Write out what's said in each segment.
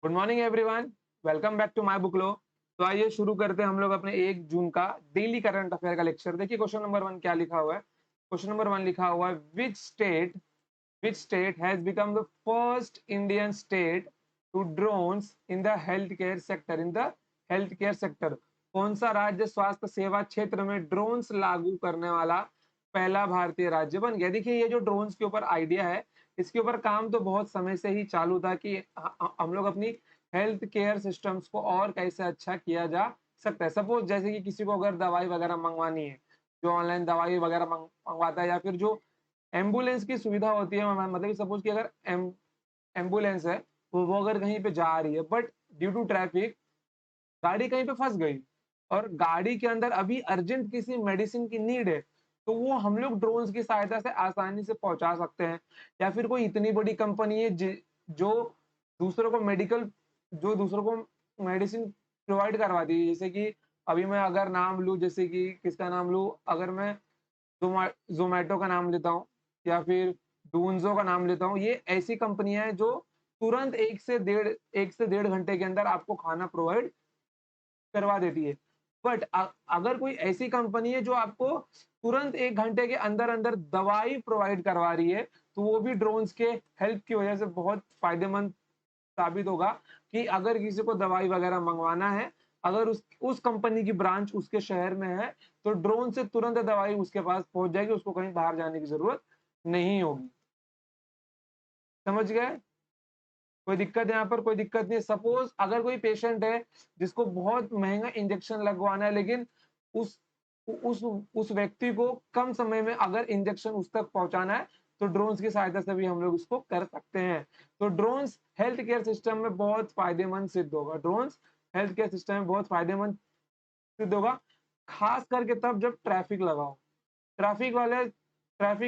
Good morning everyone. Welcome back to my बुक लो। तो आइए शुरू करते हैं हम लोग अपने 1 जून का डेली करंट अफेयर का लेक्चर। देखिए क्वेश्चन नंबर 1 क्या लिखा हुआ है। क्वेश्चन नंबर 1 लिखा हुआ है, which state has become the first Indian state to drones in the health care sector. कौन सा राज्य स्वास्थ्य सेवा क्षेत्र में ड्रोन्स लागू करने वाला पहला भारतीय राज्य बन गया। देखिए ये जो ड्रोन्स के ऊपर आइडिया है, इसके ऊपर काम तो बहुत समय से ही चालू था कि हम लोग अपनी हेल्थ केयर सिस्टम्स को और कैसे अच्छा किया जा सकता है। सपोज जैसे कि किसी को अगर दवाई वगैरह मंगवानी है, जो ऑनलाइन दवाई वगैरह मंगवाता है, या फिर जो एम्बुलेंस की सुविधा होती है, मतलब सपोज कि अगर एम्बुलेंस है, वो अगर कहीं पे जा रही है, बट ड्यू टू ट्रैफिक गाड़ी कहीं पे फंस गई और गाड़ी के अंदर अभी अर्जेंट किसी मेडिसिन की नीड है, तो वो हम लोग ड्रोन्स की सहायता से आसानी से पहुंचा सकते हैं। या फिर कोई इतनी बड़ी कंपनी है जो दूसरों को मेडिकल जो दूसरों को मेडिसिन प्रोवाइड करवाती है, जैसे कि अभी मैं अगर नाम लूं, जैसे कि किसका नाम लूं, अगर मैं जोमेटो का नाम लेता हूँ या फिर डूंजो का नाम लेता हूँ, ये ऐसी कंपनियां हैं जो तुरंत 1 से 1.5 घंटे के अंदर आपको खाना प्रोवाइड करवा देती है। बट अगर कोई ऐसी कंपनी है जो आपको तुरंत 1 घंटे के अंदर अंदर दवाई प्रोवाइड करवा रही है, तो वो भी ड्रोन्स के हेल्प की वजह से बहुत फायदेमंद साबित होगा। कि अगर किसी को दवाई वगैरह मंगवाना है, अगर उस कंपनी की ब्रांच उसके शहर में है, तो ड्रोन से तुरंत दवाई उसके पास पहुंच जाएगी, उसको कहीं बाहर जाने की जरूरत नहीं होगी। समझ गए? कोई दिक्कत, यहाँ पर कोई दिक्कत नहीं। सपोज अगर कोई पेशेंट है जिसको बहुत महंगा इंजेक्शन लगवाना है, लेकिन उस उस उस व्यक्ति को कम समय में अगर इंजेक्शन उस तक पहुंचाना है, तो ड्रोन्स की सहायता से भी हम लोग उसको कर सकते हैं। तो ड्रोन्स हेल्थ केयर सिस्टम में बहुत फायदेमंद सिद्ध होगा। ड्रोन्स हेल्थ केयर सिस्टम में बहुत फायदेमंद सिद्ध होगा, खास करके तब जब ट्रैफिक लगाओ। ट्रैफिक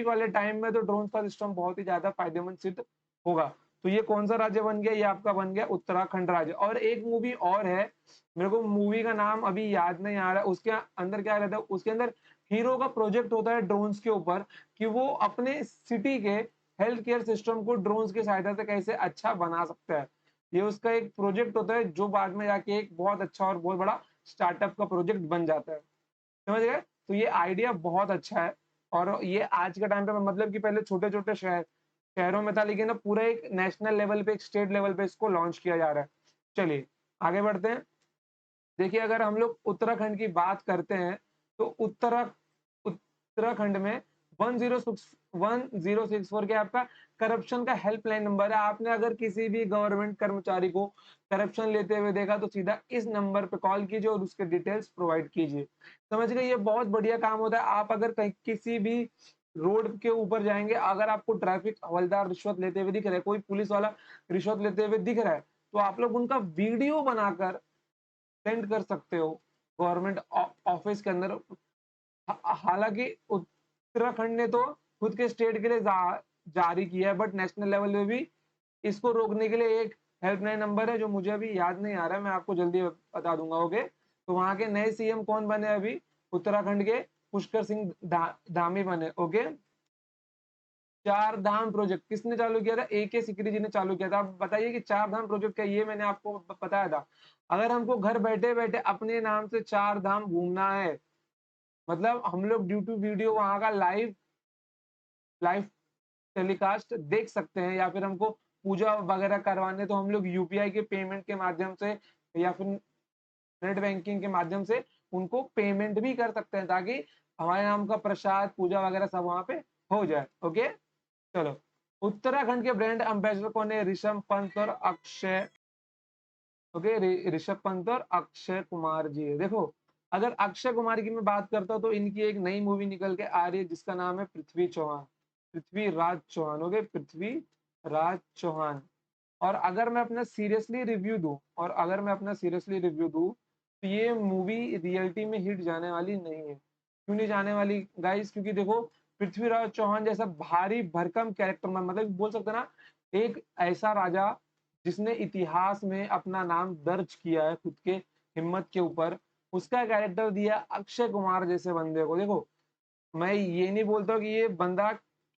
वाले टाइम में तो ड्रोन का सिस्टम बहुत ही ज्यादा फायदेमंद सिद्ध होगा। तो ये कौन सा राज्य बन गया? ये आपका बन गया उत्तराखंड राज्य। और एक मूवी और है, मेरे को मूवी का नाम अभी याद नहीं आ रहा है। उसके अंदर क्या रहता है, उसके अंदर हीरो का प्रोजेक्ट होता है ड्रोन्स के ऊपर, कि वो अपने सिटी के हेल्थ केयर सिस्टम को ड्रोन्स की सहायता से कैसे अच्छा बना सकता है। ये उसका एक प्रोजेक्ट होता है जो बाद में जाके एक बहुत अच्छा और बहुत बड़ा स्टार्टअप का प्रोजेक्ट बन जाता है। समझ गए? तो ये आइडिया बहुत अच्छा है। और ये आज के टाइम पे, मतलब कि पहले छोटे-छोटे शहरों में था, लेकिन अब पूरा एक नेशनल लेवल पे, एक स्टेट लेवल पे इसको लॉन्च किया जा रहा है। चलिए आगे बढ़ते हैं। देखिए अगर हम लोग उत्तराखंड की बात करते हैं, तो उत्तराखंड में 1064 के आपका करप्शन का हेल्पलाइन नंबर है। आपने अगर किसी भी गवर्नमेंट कर्मचारी को करप्शन लेते हुए देखा, तो सीधा इस नंबर पे कॉल कीजिए और उसके डिटेल्स प्रोवाइड कीजिए। समझ गए? ये बहुत बढ़िया काम होता है। आप अगर कहीं किसी भी रोड के ऊपर जाएंगे, अगर आपको ट्रैफिक हवलदार रिश्वत लेते हुए दिख रहा है, कोई पुलिस वाला रिश्वत लेते हुए दिख रहा है, तो आप लोग उनका वीडियो बनाकर सेंड कर सकते हो गवर्नमेंट ऑफिस के अंदर। हालांकि उत्तराखंड ने तो खुद के स्टेट के लिए जारी किया है, बट नेशनल लेवल पे भी इसको रोकने के लिए एक हेल्पलाइन नंबर है, जो मुझे अभी याद नहीं आ रहा है, मैं आपको जल्दी बता दूंगा। ओके, तो वहां के नए सीएम कौन बने अभी उत्तराखंड के? पुष्कर सिंह धामी बने। ओके, चार धाम प्रोजेक्ट किसने चालू किया था? AK सिकरी जी ने चालू किया था। आप बताइए कि चार धाम प्रोजेक्ट क्या है? ये मैंने आपको बताया था। अगर हमको घर बैठे बैठे अपने नाम से चार धाम घूमना है, मतलब हम लोग ड्यू टू वीडियो वहां का लाइव लाइव टेलीकास्ट देख सकते हैं, या फिर हमको पूजा वगैरह करवाने, तो हम लोग यूपीआई के पेमेंट के माध्यम से या फिर नेट बैंकिंग के माध्यम से उनको पेमेंट भी कर सकते हैं, ताकि हमारे नाम का प्रसाद पूजा वगैरह सब वहां पे हो जाए। ओके, चलो। उत्तराखंड के ब्रांड एम्बेसडर कौन है? ऋषभ पंत और अक्षय। ओके, ऋषभ पंत और अक्षय कुमार जी है। देखो अगर अक्षय कुमार की मैं बात करता हूँ, तो इनकी एक नई मूवी निकल के आ रही है जिसका नाम है पृथ्वी राज चौहान। ओके, पृथ्वी राज चौहान। और अगर मैं अपना सीरियसली रिव्यू दूं, तो ये मूवी रियलिटी में हिट जाने वाली नहीं है। क्यों नहीं जाने वाली गाइस? क्योंकि देखो, पृथ्वीराज चौहान जैसा भारी भरकम कैरेक्टर में, मतलब बोल सकते हैं ना, एक ऐसा राजा जिसने इतिहास में अपना नाम दर्ज किया है खुद के हिम्मत के ऊपर, उसका कैरेक्टर दिया अक्षय कुमार जैसे बंदे को। देखो मैं ये नहीं बोलता कि ये बंदा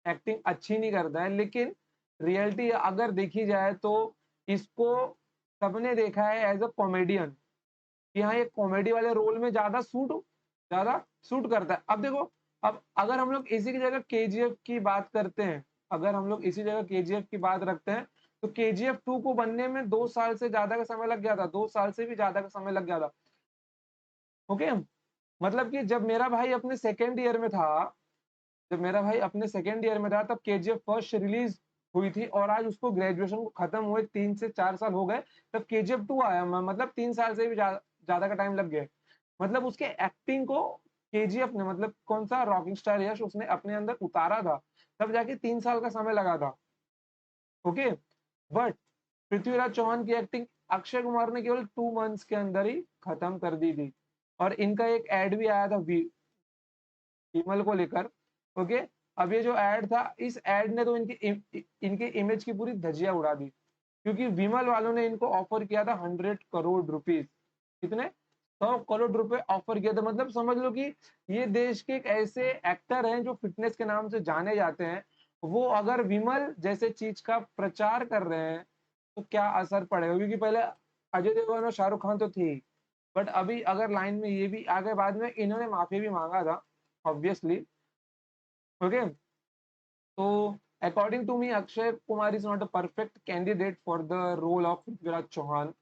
एक्टिंग अच्छी नहीं करता है, लेकिन रियलिटी अगर देखी जाए तो इसको सबने देखा है एज अ कॉमेडियन कि हाँ ये कॉमेडी वाले रोल में ज्यादा सूट करता है। अब देखो, अब अगर हम लोग इसी की जगह केजीएफ की बात करते हैं, अगर हम लोग इसी जगह केजीएफ की बात रखते हैं, तो केजीएफ 2 को बनने में 2 साल से ज्यादा का समय लग गया था, 2 साल से भी ज्यादा का समय लग गया था। ओके, मतलब कि जब मेरा भाई अपने सेकेंड ईयर में था तब केजीएफ फर्स्ट रिलीज हुई थी, और आज उसको ग्रेजुएशन को खत्म हुए 3 से 4 साल हो गए, तब केजीएफ 2 आया। मतलब 3 साल से भी ज्यादा का टाइम लग गया। मतलब उसके एक्टिंग को केजीएफ ने, मतलब कौन सा रॉकिंग स्टार यश, उसने अपने अंदर उतारा था, तब जाके 3 साल का समय लगा था। ओके, बट पृथ्वीराज चौहान की एक्टिंग अक्षय कुमार ने केवल 2 मंथ्स के अंदर ही खत्म कर दी थी। और इनका एक एड भी आया था विमल को लेकर। ओके, अब ये जो एड था, इस एड ने तो इनके इमेज की पूरी धजिया उड़ा दी, क्योंकि विमल वालों ने इनको ऑफर किया था 100 करोड़ रुपीज। कितने? 100 करोड़ रुपए ऑफर किया था। मतलब समझ लो कि ये देश के एक ऐसे एक्टर हैं जो फिटनेस के नाम से जाने जाते हैं, वो अगर विमल जैसे चीज का प्रचार कर रहे हैं तो क्या असर पड़ेगा। क्योंकि पहले अजय देवगन और शाहरुख खान तो थे ही, बट अभी अगर लाइन में ये भी आ गए, बाद में इन्होंने माफी भी मांगा था ऑब्वियसली। ओके, तो according to me Akshay Kumar is not a perfect candidate for the role of Prithviraj Chauhan.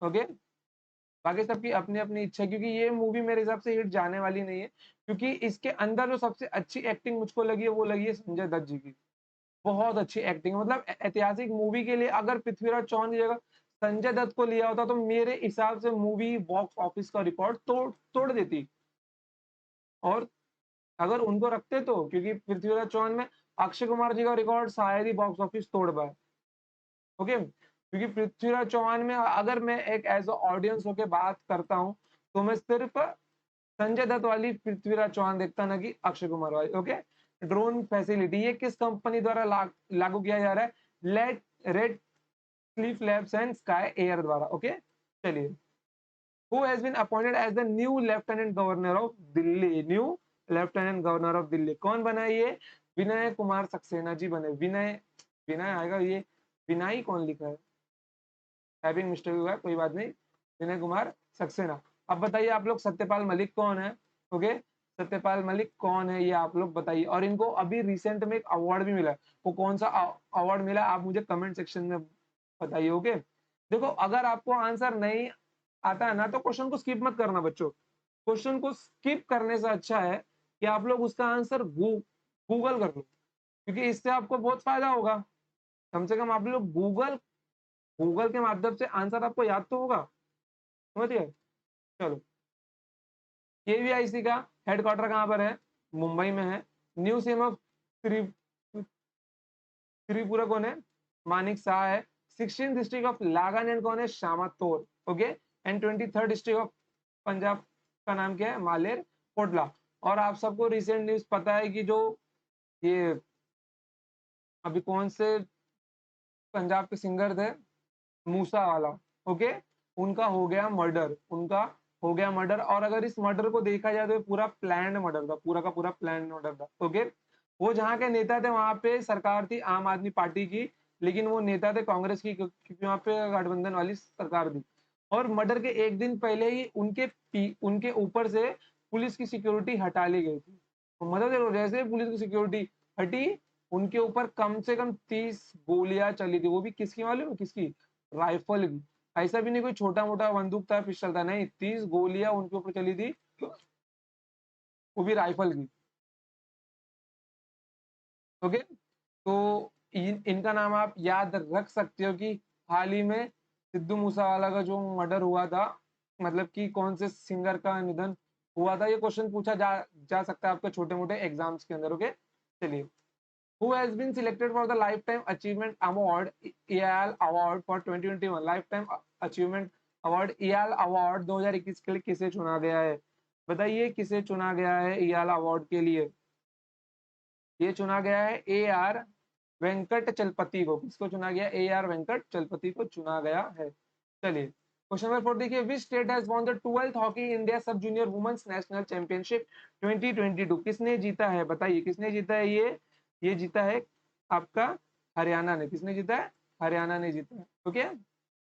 Okay, बाकी सबकी अपनी अपनी इच्छा है, क्योंकि ये मूवी मेरे हिसाब से हिट जाने वाली नहीं है, क्योंकि इसके अंदर जो सबसे अच्छी एक्टिंग मुझको लगी है वो लगी है संजय दत्त जी की। बहुत अच्छी एक्टिंग, मतलब ऐतिहासिक मूवी के लिए अगर पृथ्वीराज चौहान की जगह संजय दत्त को लिया होता तो मेरे हिसाब से मूवी बॉक्स ऑफिस का रिकॉर्ड तोड़ तोड़ देती। और अगर उनको रखते तो, क्योंकि पृथ्वीराज चौहान में अक्षय कुमार जी का रिकॉर्ड शायद ही बॉक्स ऑफिस तोड़ पाए। ओके, क्योंकि पृथ्वीराज चौहान में अगर मैं एक एज ऑडियंस होके बात करता हूँ, तो मैं सिर्फ संजय दत्त वाली पृथ्वीराज चौहान देखता, ना कि अक्षय कुमार वाली। ओके, ड्रोन फैसिलिटी ये किस कंपनी द्वारा लागू किया जा रहा है? Let red cliff labs and sky air द्वारा। ओके, चलिए, who has been appointed as the new lieutenant governor of Delhi? New lieutenant governor of Delhi कौन बना है? ये विनय कुमार सक्सेना जी बने। विनय विनय आएगा, ये विनय कौन लिखा है? टाइपिंग मिस्टेक हुआ है, कोई बात नहीं। विनय कुमार सक्सेना। अब बताइए आप लोग, सत्यपाल मलिक कौन है? ओके, सत्यपाल मलिक कौन है ये आप लोग बताइए। और इनको अभी रिसेंट में एक अवार्ड भी मिला है, वो कौन सा अवार्ड मिला आप मुझे कमेंट सेक्शन में बताइए। ओके, देखो अगर आपको आंसर नहीं आता है ना, तो क्वेश्चन को स्किप मत करना बच्चों। क्वेश्चन को स्किप करने से अच्छा है कि आप लोग उसका आंसर गूगल कर लो, क्योंकि इससे आपको बहुत फायदा होगा। कम से कम आप लोग गूगल गूगल के माध्यम से आंसर आपको याद तो होगा। समझिए, चलो, केवीआईसी का हेडक्वार्टर कहाँ पर है? मुंबई में है। न्यू सीएम ऑफ त्रिपुरा कौन है? मानिक शाह है। 16 डिस्ट्रिक्ट ऑफ नागालैंड कौन है? श्यामा तोर। Okay, and 23rd district of Punjab का नाम क्या है? मालेर कोटला। और आप सबको रिसेंट न्यूज पता है कि जो ये अभी कौन से पंजाब के सिंगर थे, मूसा वाला। ओके, उनका हो गया मर्डर। और अगर इस मर्डर को देखा जाए तो ये पूरा प्लान्ड मर्डर था, पूरा का पूरा प्लान्ड मर्डर था। ओके, वो जहाँ के नेता थे वहां पे सरकार थी आम आदमी पार्टी की, लेकिन वो नेता थे कांग्रेस की, क्योंकि वहां पे गठबंधन वाली सरकार थी। और मर्डर के एक दिन पहले ही उनके ऊपर से पुलिस की सिक्योरिटी हटा ली गई थी। तो मतलब देखो, जैसे ही पुलिस की सिक्योरिटी हटी, उनके ऊपर कम से कम 30 गोलियां चली थी। वो भी किसकी मालूम है? किसकी? राइफल की। ऐसा भी नहीं कोई छोटा मोटा बंदूक था, पिस्टल था, नहीं, 30 गोलियां उनके ऊपर चली थी, वो भी राइफल की। ओके, तो इनका नाम आप याद रख सकते हो कि हाल ही में सिद्धू मूसेवाला का जो मर्डर हुआ था, मतलब कि कौन से सिंगर का निधन हुआ था, ये क्वेश्चन पूछा जा सकता है आपके छोटे मोटे एग्जाम्स के अंदर। ओके, चलिए, who has been selected for the lifetime achievement award EAL award for 2021? lifetime achievement award EAL award 2021 के लिए किसे चुना गया है? बताइए किसे चुना गया है EAL अवार्ड के लिए? ये चुना गया है ए आर वेंकट चलपति को। किसको चुना गया? ए आर वेंकट चलपति को चुना गया है। चलिए, क्वेश्चन नंबर 4 देखिए, which state has won the 12th hockey India sub junior women's national championship 2022? किसने जीता है? बताइए किसने जीता है? ये जीता है आपका हरियाणा ने। किसने जीता है? हरियाणा ने जीता है। ओके,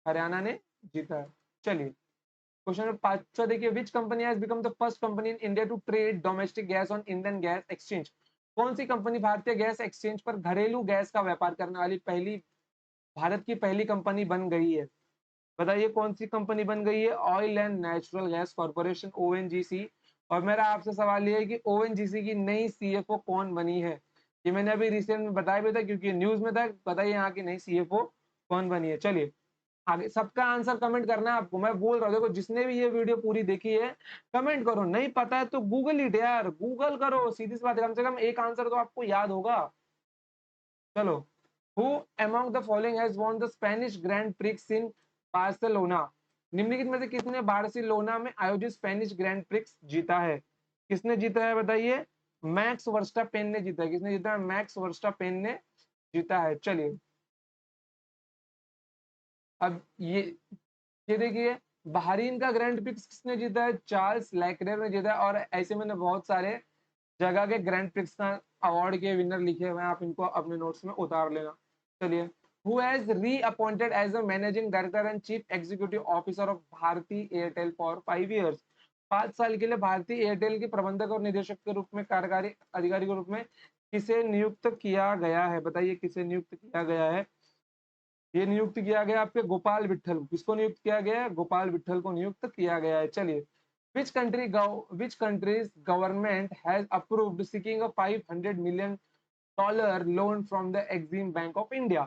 हरियाणा ने जीता है। चलिए क्वेश्चन नंबर 5 देखिए, which company has become the first company in India to trade domestic gas on Indian gas exchange? कौन सी कंपनी भारतीय गैस एक्सचेंज पर घरेलू गैस का व्यापार करने वाली पहली भारत की पहली कंपनी बन गई है? बताइए कौन सी कंपनी बन गई है? Oil and natural gas corporation, ONGC. और मेरा आपसे सवाल ये है कि ओएनजीसी की नई सीएफओ कौन बनी है? ये मैंने अभी रिसेंट में बताया भी था क्योंकि न्यूज में था। बताइए यहाँ की नई सीएफओ कौन बनी है? चलिए आगे, सबका आंसर कमेंट करना है आपको। मैं बोल रहा हूँ, देखो जिसने भी ये वीडियो पूरी देखी है कमेंट करो, नहीं पता है तो गूगल इट यार, गूगल करो, सीधी सी बात है, कम से कम एक आंसर तो आपको याद होगा। चलो, who among the following has won the Spanish grand prix in Barcelona? निम्नलिखित में से किसने बार्सिलोना में आयोजित स्पेनिश ग्रैंड प्रिक्स जीता है? किसने जीता है बताइए? मैक्स वर्स्टापेन ने जीता है। किसने जीता है? मैक्स वर्स्टापेन ने जीता है। चलिए अब ये देखिए, बहरीन का ग्रैंड प्रिक्स किसने जीता है? चार्ल्स लेक्लेयर ने जीता है। और ऐसे मैंने बहुत सारे जगह के ग्रैंड प्रिक्स का अवार्ड के विनर लिखे हुए हैं, आप इनको अपने नोट्स में उतार लेना। चलिए, who has reappointed as the managing director and chief executive officer of Bharti Airtel for 5 years? 5 साल के लिए भारतीय एयरटेल के प्रबंधक और निदेशक के रूप में, कार्यकारी अधिकारी के रूप में किसे नियुक्त किया गया है? बताइए किसे नियुक्त किया गया है? ये नियुक्त किया गया आपके गोपाल विट्ठल। किसको नियुक्त किया गया है? गोपाल विट्ठल को नियुक्त किया गया है। चलिए, which country's government has approved seeking a $500 million loan from the Exim Bank of India?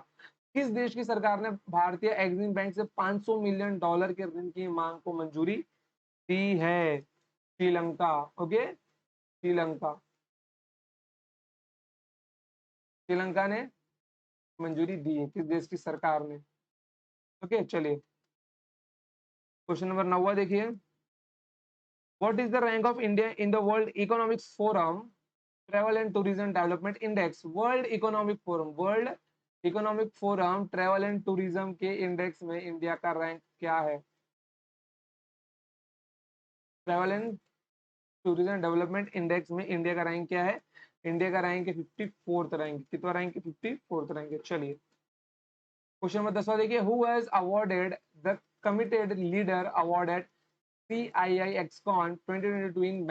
किस देश की सरकार ने भारतीय एक्सिम बैंक से $500 मिलियन के ऋण की मांग को मंजूरी दी है? श्रीलंका। ओके, श्रीलंका। श्रीलंका ने मंजूरी दी है। किस देश की सरकार ने? ओके चलिए, क्वेश्चन नंबर 9 देखिए, what is the rank of India in the World Economic Forum Travel and Tourism Development Index? World economic forum travel and tourism के इंडेक्स में इंडिया का रैंक क्या है? Travel and tourism development index में India का rank क्या है? India का रैंक है 54th रैंक। कितना रैंक है? 54th रैंक है। चलिए क्वेश्चन नंबर 10 देखिए, who has awarded the committed leader award eight CII Excon 2022 इन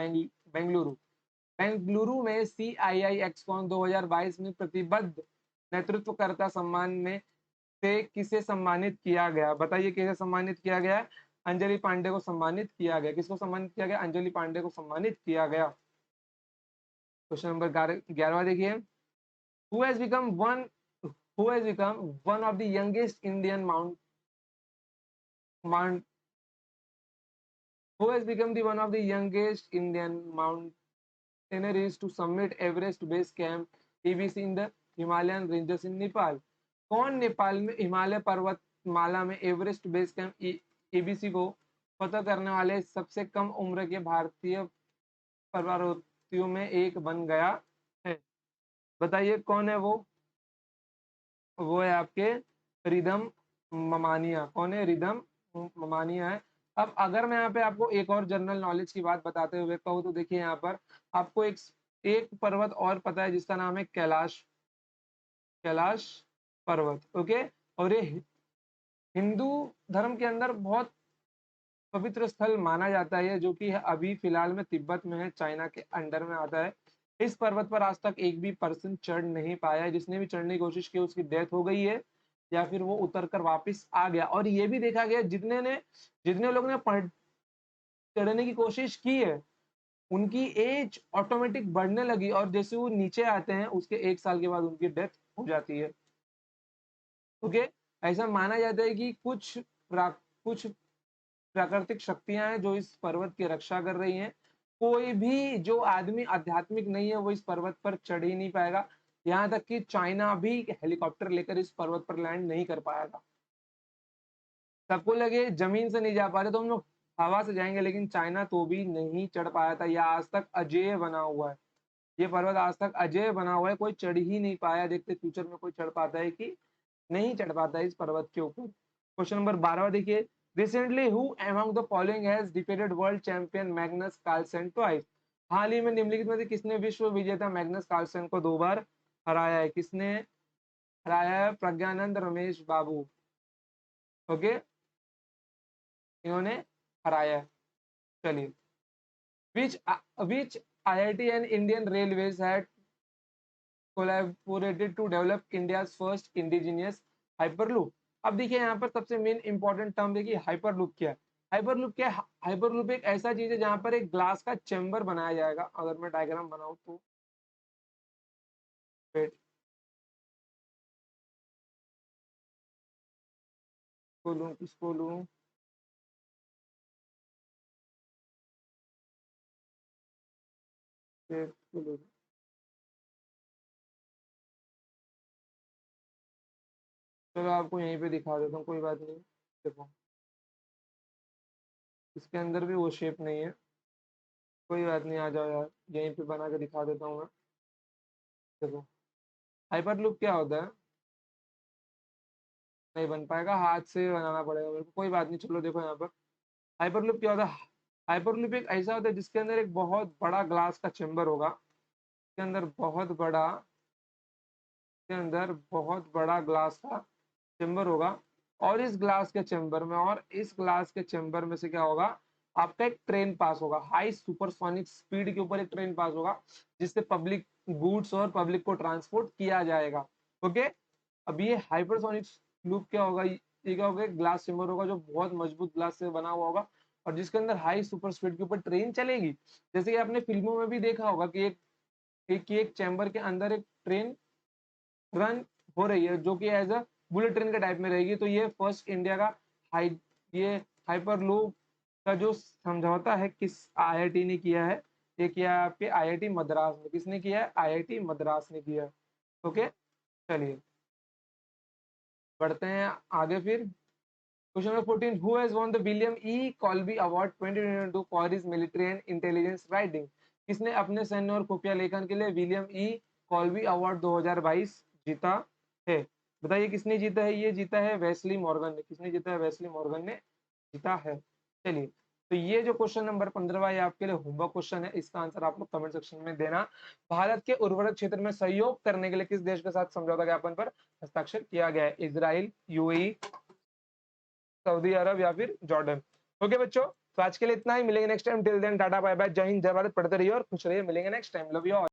बेंगलुरु? बेंगलुरु में CII एक्सकॉन 2022 में प्रतिबद्ध नेतृत्वकर्ता सम्मान में से किसे सम्मानित किया गया? बताइए किसे सम्मानित किया गया? अंजलि पांडे को सम्मानित किया गया। किसको सम्मानित किया गया? अंजलि पांडे को सम्मानित किया गया। क्वेश्चन नंबर 11 देखिए, who has become one of the youngest Indian mount who has become the one of the youngest Indian mountaineers to summit Everest Base Camp EBC in the Himalayan ranges in Nepal? कौन नेपाल में हिमालय पर्वत माला में Everest base camp EBC को फतह करने वाले सबसे कम उम्र के भारतीय पर्वतारोहियों में एक बन गया है? बताइए कौन है वो है आपके रिदम ममानिया। कौन है? रिदम ममानिया है। अब अगर मैं यहाँ पे आपको एक और जनरल नॉलेज की बात बताते हुए कहूँ तो देखिए, यहाँ पर आपको एक पर्वत और पता है जिसका नाम है कैलाश कैलाश पर्वत। ओके, और ये हिंदू धर्म के अंदर बहुत पवित्र स्थल माना जाता है, जो कि अभी फिलहाल में तिब्बत में है, चाइना के अंडर में आता है। इस पर्वत पर आज तक एक भी पर्सन चढ़ नहीं पाया है। जिसने भी चढ़ने की कोशिश की उसकी डेथ हो गई है या फिर वो उतर कर वापिस आ गया। और ये भी देखा गया जितने लोग ने चढ़ने की कोशिश की है उनकी एज ऑटोमेटिक बढ़ने लगी, और जैसे वो नीचे आते हैं उसके 1 साल के बाद उनकी डेथ हो जाती है। ओके, ऐसा माना जाता है कि कुछ प्राकृतिक शक्तियां हैं जो इस पर्वत की रक्षा कर रही हैं। कोई भी जो आदमी आध्यात्मिक नहीं है वो इस पर्वत पर चढ़ ही नहीं पाएगा। यहाँ तक कि चाइना भी हेलीकॉप्टर लेकर इस पर्वत पर लैंड नहीं कर पाएगा। सबको लगे जमीन से नहीं जा पा रहे तो हम लोग हवा से जाएंगे, लेकिन चाइना तो भी नहीं चढ़ पाया था। यह आज तक अजेय बना हुआ है। ये पर्वत आज तक अजेय बना हुआ है, कोई चढ़ ही नहीं पाया। देखते फ्यूचर में कोई चढ़ पाता है कि नहीं चढ़ पाता है इस पर्वत के ऊपर। क्वेश्चन नंबर 12 देखिए, recently who among the following has defeated world champion Magnus Carlsen twice? हाल ही में निम्नलिखित में से किसने विश्व विजेता मैग्नस कार्लसन को 2 बार हराया है? किसने हराया है? प्रज्ञानंद रमेश बाबू। ओके, इन्होंने हराया। चलिए, विच IIT and Indian railways had collaborated to develop India's first indigenous hyperloop। अब देखिए यहाँ पर सबसे मेन इंपॉर्टेंट टर्म देखिए हाइपरलूप क्या है। हाइपरलूप क्या है? हाइपरलूप एक ऐसा चीज है जहां पर एक ग्लास का चेम्बर बनाया जाएगा। अगर मैं डायग्राम बनाऊं तो वेट को लूं, किसको लूं, को लूं। चलो आपको यहीं पे दिखा देता हूँ, कोई बात नहीं। देखो इसके अंदर भी वो शेप नहीं है, कोई बात नहीं, आ जाओ यार, यहीं पे बना के दिखा देता हूँ मैं। देखो हाइपरलूप क्या होता है, नहीं बन पाएगा, हाथ से बनाना पड़ेगा मेरे को, कोई बात नहीं। चलो देखो यहाँ पर हाइपरलूप क्या होता है। हाइपरलूप एक ऐसा होता है जिसके अंदर एक बहुत बड़ा ग्लास का चेम्बर होगा, इसके अंदर बहुत बड़ा, के अंदर बहुत बड़ा ग्लास का चेम्बर होगा। और इस ग्लास के चेम्बर में, और इस ग्लास के चेम्बर में से क्या होगा, आपका एक ट्रेन पास होगा, हाई सुपरसोनिक स्पीड के ऊपर एक ट्रेन पास होगा, जिससे पब्लिक गुड्स और पब्लिक को ट्रांसपोर्ट किया जाएगा। ओके, अब ये हाइपरसोनिक लूप क्या होगा, ये क्या होगा, ग्लास चेम्बर होगा जो बहुत मजबूत ग्लास से बना हुआ होगा, और जिसके अंदर हाई सुपर स्पीड के ऊपर ट्रेन चलेगी। जैसे कि आपने फिल्मों में भी देखा होगा कि एक चैम्बर के अंदर एक ट्रेन रन हो रही है जो कि एज अ बुलेट ट्रेन के टाइप में रहेगी। तो ये फर्स्ट इंडिया का हाई ये हाइपर लूप का जो समझौता है किस IIT ने किया है, ये किया है आपके IIT मद्रास ने। किसने किया है? IIT मद्रास ने किया है। ओके, चलिए बढ़ते हैं आगे फिर। Question number 14, who has won the William E कॉल्बी award 2022 for his military and intelligence writing. किसने अपने सैन्य और खुफिया लेखन के लिए विलियम ई कॉल्बी अवार्ड 2022 जीता है? बताइए किसने जीता है? ये जीता है वेस्ली मॉर्गन ने। किसने जीता है? वेस्ली मॉर्गन ने जीता है। चलिए, तो ये जो क्वेश्चन नंबर 15 है आपके लिए होमवर्क क्वेश्चन है, इसका आंसर आप लोग कमेंट सेक्शन में देना। भारत के उर्वरक क्षेत्र में सहयोग करने के लिए किस देश के साथ समझौता ज्ञापन पर हस्ताक्षर किया गया है? इजराइल, यूएई, सऊदी अरब या फिर जॉर्डन। ओके बच्चों, तो आज के लिए इतना ही, मिलेंगे next time. Till then tata bye bye, जय हिंद जय भारत, पढ़ते रहिए और खुश रहिए। मिलेंगे next time, love you all.